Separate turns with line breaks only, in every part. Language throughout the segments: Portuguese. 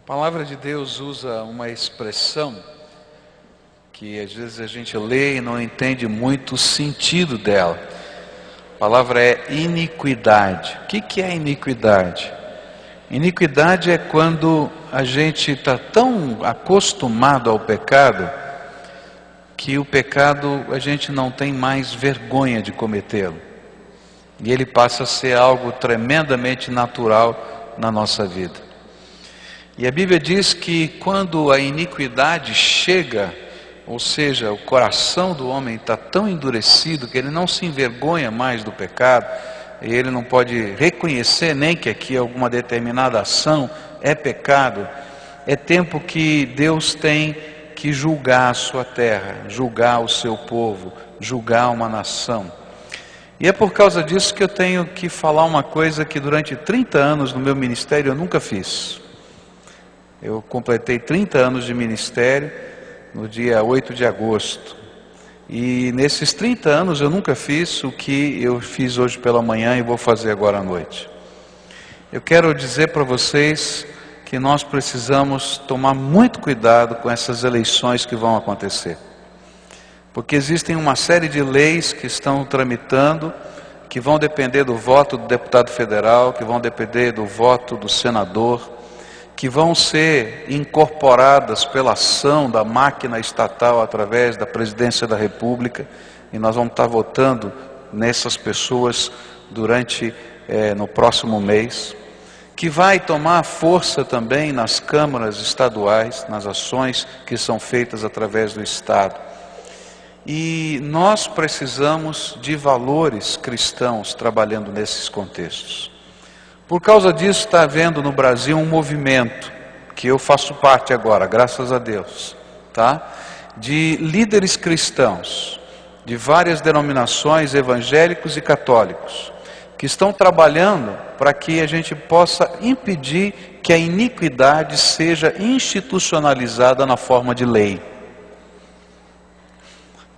A palavra de Deus usa uma expressão que às vezes a gente lê e não entende muito o sentido dela. A palavra é iniquidade. O que é iniquidade? Iniquidade é quando a gente está tão acostumado ao pecado que o pecado a gente não tem mais vergonha de cometê-lo. E ele passa a ser algo tremendamente natural na nossa vida. E a Bíblia diz que quando a iniquidade chega, ou seja, o coração do homem está tão endurecido que ele não se envergonha mais do pecado, e ele não pode reconhecer nem que aqui alguma determinada ação é pecado, é tempo que Deus tem que julgar a sua terra, julgar o seu povo, julgar uma nação. E é por causa disso que eu tenho que falar uma coisa que durante 30 anos no meu ministério eu nunca fiz. Eu completei 30 anos de ministério no dia 8 de agosto. E nesses 30 anos eu nunca fiz o que eu fiz hoje pela manhã e vou fazer agora à noite. Eu quero dizer para vocês que nós precisamos tomar muito cuidado com essas eleições que vão acontecer. Porque existem uma série de leis que estão tramitando, que vão depender do voto do deputado federal, que vão depender do voto do senador, que vão ser incorporadas pela ação da máquina estatal através da presidência da República, e nós vamos estar votando nessas pessoas no próximo mês, que vai tomar força também nas câmaras estaduais, nas ações que são feitas através do Estado. E nós precisamos de valores cristãos trabalhando nesses contextos. Por causa disso está havendo no Brasil um movimento, que eu faço parte agora, graças a Deus, tá? De líderes cristãos, de várias denominações, evangélicos e católicos, que estão trabalhando para que a gente possa impedir que a iniquidade seja institucionalizada na forma de lei.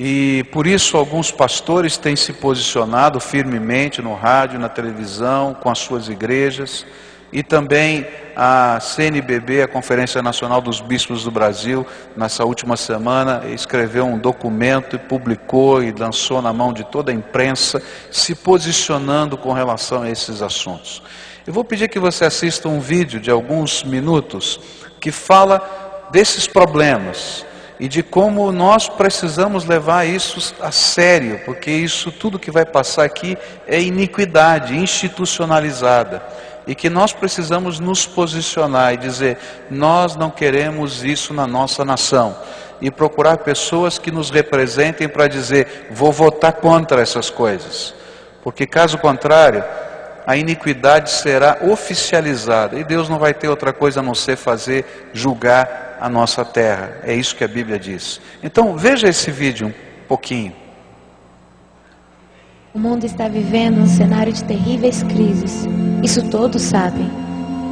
E por isso alguns pastores têm se posicionado firmemente no rádio, na televisão, com as suas igrejas, e também a CNBB, a Conferência Nacional dos Bispos do Brasil, nessa última semana escreveu um documento e publicou e lançou na mão de toda a imprensa, se posicionando com relação a esses assuntos. Eu vou pedir que você assista um vídeo de alguns minutos que fala desses problemas e de como nós precisamos levar isso a sério, porque isso tudo que vai passar aqui é iniquidade institucionalizada, e que nós precisamos nos posicionar e dizer, nós não queremos isso na nossa nação, e procurar pessoas que nos representem para dizer, vou votar contra essas coisas, porque caso contrário, a iniquidade será oficializada, e Deus não vai ter outra coisa a não ser julgar a nossa terra. É isso que a Bíblia diz. Então veja esse vídeo um pouquinho.
O mundo está vivendo um cenário de terríveis crises. Isso todos sabem.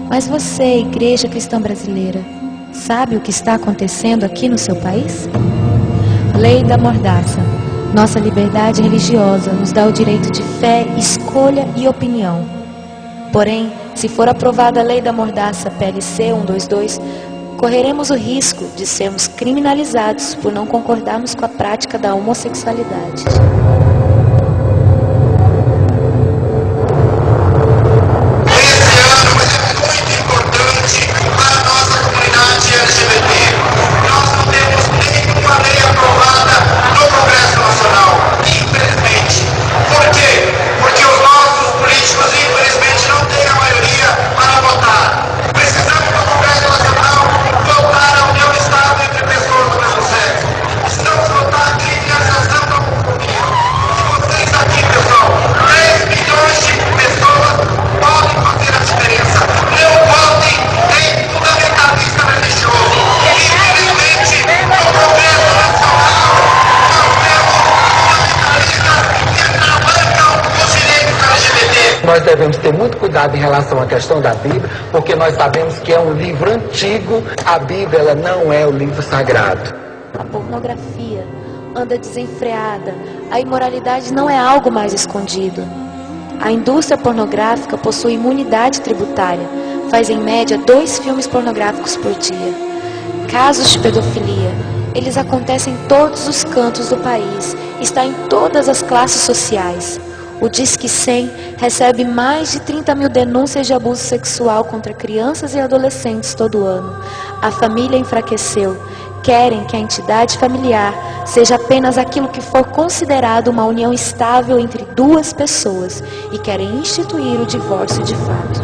Mas você, Igreja Cristã Brasileira, sabe o que está acontecendo aqui no seu país? Lei da Mordaça. Nossa liberdade religiosa nos dá o direito de fé, escolha e opinião. Porém, se for aprovada a Lei da Mordaça PLC 122, correremos o risco de sermos criminalizados por não concordarmos com a prática da homossexualidade.
Nós devemos ter muito cuidado em relação à questão da Bíblia, porque nós sabemos que é um livro antigo, a Bíblia ela não é o livro sagrado.
A pornografia anda desenfreada, a imoralidade não é algo mais escondido. A indústria pornográfica possui imunidade tributária, faz em média 2 filmes pornográficos por dia. Casos de pedofilia, eles acontecem em todos os cantos do país, está em todas as classes sociais. O Disque 100 recebe mais de 30 mil denúncias de abuso sexual contra crianças e adolescentes todo ano. A família enfraqueceu. Querem que a entidade familiar seja apenas aquilo que for considerado uma união estável entre 2 pessoas e querem instituir o divórcio de fato.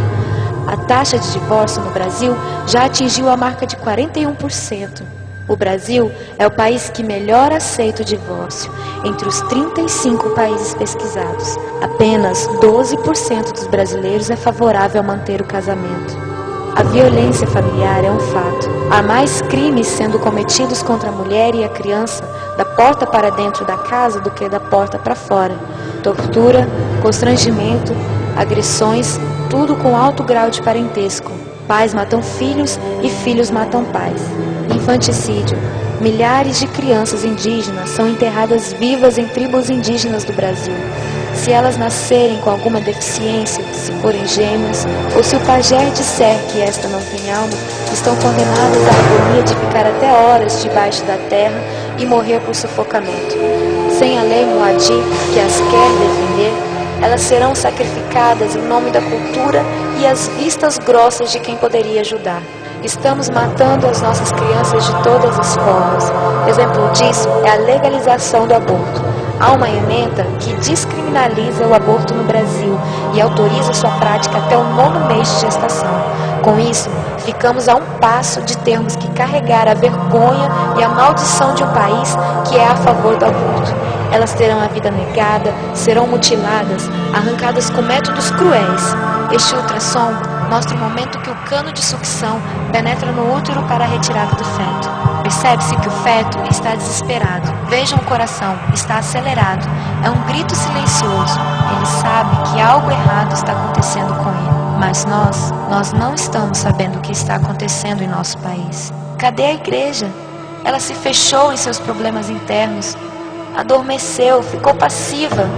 A taxa de divórcio no Brasil já atingiu a marca de 41%. O Brasil é o país que melhor aceita o divórcio entre os 35 países pesquisados. Apenas 12% dos brasileiros é favorável a manter o casamento. A violência familiar é um fato. Há mais crimes sendo cometidos contra a mulher e a criança da porta para dentro da casa do que da porta para fora. Tortura, constrangimento, agressões, tudo com alto grau de parentesco. Pais matam filhos e filhos matam pais. Infanticídio. Milhares de crianças indígenas são enterradas vivas em tribos indígenas do Brasil. Se elas nascerem com alguma deficiência, se forem gêmeas, ou se o pajé disser que esta não tem alma, estão condenadas à agonia de ficar até horas debaixo da terra e morrer por sufocamento. Sem a lei Moadi, que as quer defender, elas serão sacrificadas em nome da cultura e às vistas grossas de quem poderia ajudar. Estamos matando as nossas crianças de todas as formas. Exemplo disso é a legalização do aborto. Há uma emenda que descriminaliza o aborto no Brasil e autoriza sua prática até o 9º mês de gestação. Com isso, ficamos a um passo de termos que carregar a vergonha e a maldição de um país que é a favor do aborto. Elas terão a vida negada, serão mutiladas, arrancadas com métodos cruéis. Este ultrassom mostra o momento que o cano de sucção penetra no útero para a retirada do feto. Percebe-se que o feto está desesperado. Vejam o coração, está acelerado. É um grito silencioso. Ele sabe que algo errado está acontecendo com ele. Mas nós não estamos sabendo o que está acontecendo em nosso país. Cadê a igreja? Ela se fechou em seus problemas internos. Adormeceu, ficou passiva.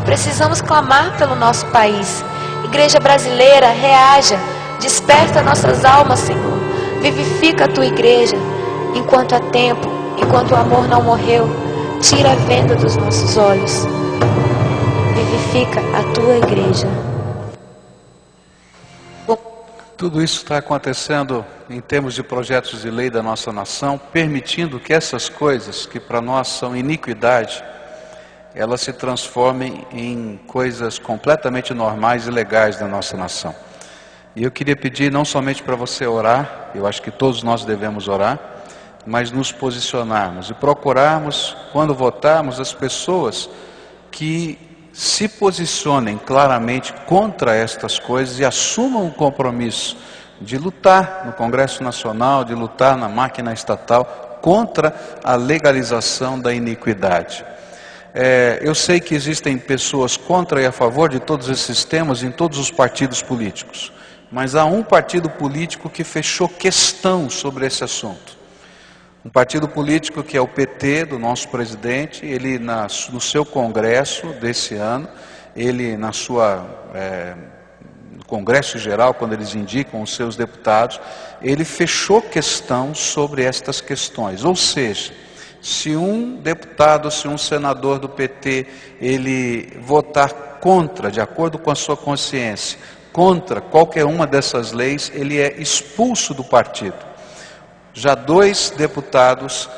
Precisamos clamar pelo nosso país. Igreja brasileira, reaja, desperta nossas almas, Senhor. Vivifica a tua igreja. Enquanto há tempo, enquanto o amor não morreu, tira a venda dos nossos olhos. Vivifica a tua igreja.
Tudo isso está acontecendo em termos de projetos de lei da nossa nação, permitindo que essas coisas, que para nós são iniquidade, elas se transformem em coisas completamente normais e legais da nossa nação. E eu queria pedir não somente para você orar, eu acho que todos nós devemos orar, mas nos posicionarmos e procurarmos, quando votarmos, as pessoas que se posicionem claramente contra estas coisas e assumam o compromisso de lutar no Congresso Nacional, de lutar na máquina estatal contra a legalização da iniquidade. Eu sei que existem pessoas contra e a favor de todos esses temas em todos os partidos políticos, mas há um partido político que fechou questão sobre esse assunto. Um partido político que é o PT, do nosso presidente. Ele no seu congresso desse ano, ele no congresso geral, quando eles indicam os seus deputados, ele fechou questão sobre estas questões. Ou seja, se um deputado, se um senador do PT, ele votar contra, de acordo com a sua consciência, contra qualquer uma dessas leis, ele é expulso do partido. Já 2 deputados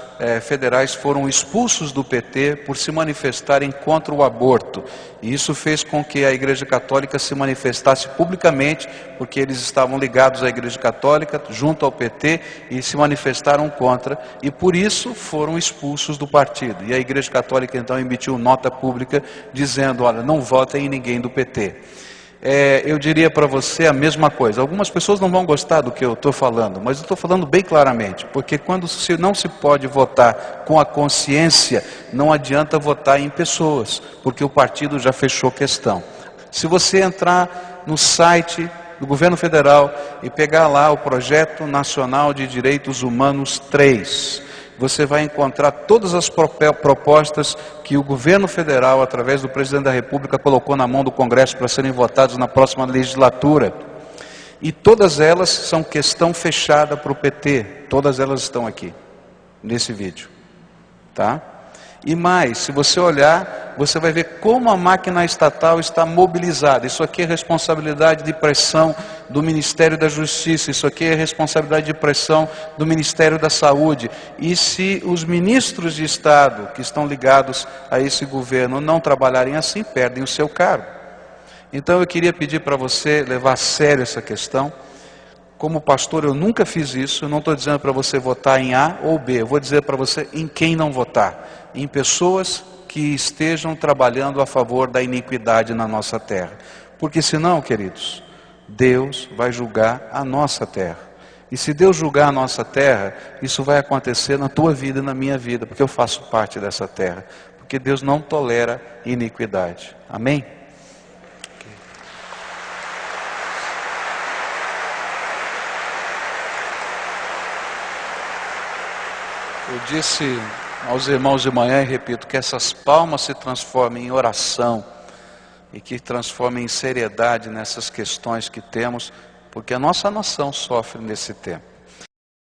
federais foram expulsos do PT por se manifestarem contra o aborto. E isso fez com que a Igreja Católica se manifestasse publicamente, porque eles estavam ligados à Igreja Católica, junto ao PT, e se manifestaram contra, e por isso foram expulsos do partido. E a Igreja Católica então emitiu nota pública dizendo: olha, não votem em ninguém do PT. Eu diria para você a mesma coisa. Algumas pessoas não vão gostar do que eu estou falando, mas eu estou falando bem claramente, porque quando não se pode votar com a consciência, não adianta votar em pessoas, porque o partido já fechou questão. Se você entrar no site do governo federal e pegar lá o Projeto Nacional de Direitos Humanos 3, você vai encontrar todas as propostas que o governo federal, através do presidente da República, colocou na mão do Congresso para serem votados na próxima legislatura. E todas elas são questão fechada para o PT. Todas elas estão aqui, nesse vídeo. Tá? E mais, se você olhar, você vai ver como a máquina estatal está mobilizada. Isso aqui é responsabilidade de pressão do Ministério da Justiça, isso aqui é responsabilidade de pressão do Ministério da Saúde. E se os ministros de Estado que estão ligados a esse governo não trabalharem assim, perdem o seu cargo. Então eu queria pedir para você levar a sério essa questão. Como pastor eu nunca fiz isso, eu não estou dizendo para você votar em A ou B, eu vou dizer para você em quem não votar. Em pessoas que estejam trabalhando a favor da iniquidade na nossa terra. Porque senão, queridos, Deus vai julgar a nossa terra. E se Deus julgar a nossa terra, isso vai acontecer na tua vida e na minha vida, porque eu faço parte dessa terra. Porque Deus não tolera iniquidade. Amém? Eu disse aos irmãos de manhã e repito, que essas palmas se transformem em oração e que transformem em seriedade nessas questões que temos, porque a nossa nação sofre nesse tempo.